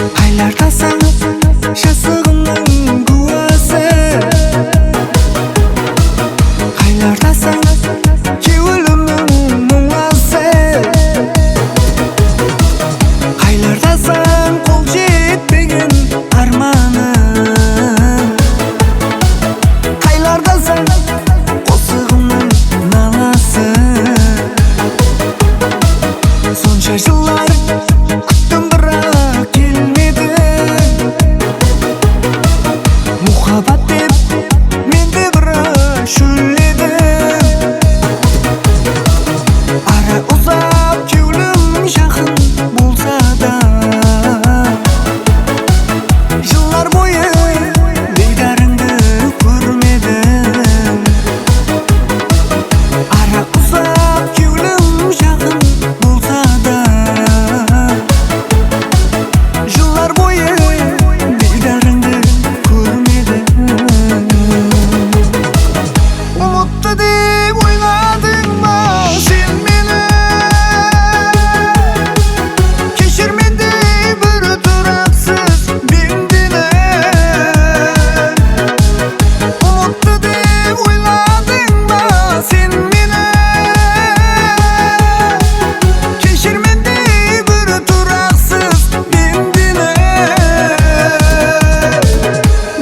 Aylardasan şasığımның kuvası, aylardasan kevілімнің мұңасы, aylardasan қол жетпеген арманым, aylardasan қосығымның наласы. Сонша жылдар күттім бірақ келмеді, мұхаббат деп менде бірақ шөлдедім. Ара ұзап кеулім жақын болса да, жылдар бойы дидарыңды көрмедім. Ара ұзап кеулім жақын болса да, жылдар бойы дидарыңды көрмедім. Ұмытты деп ойладың ба сен мені? Кешір мендей бір тұрақсыз пендені. Ұмытты деп ойладың ба сен мені? Кешір мендей бір тұрақсыз пендені.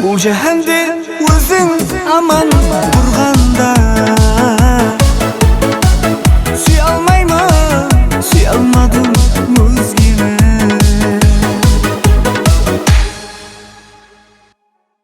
Бұл жәһәнде өзің аман тұрғанда,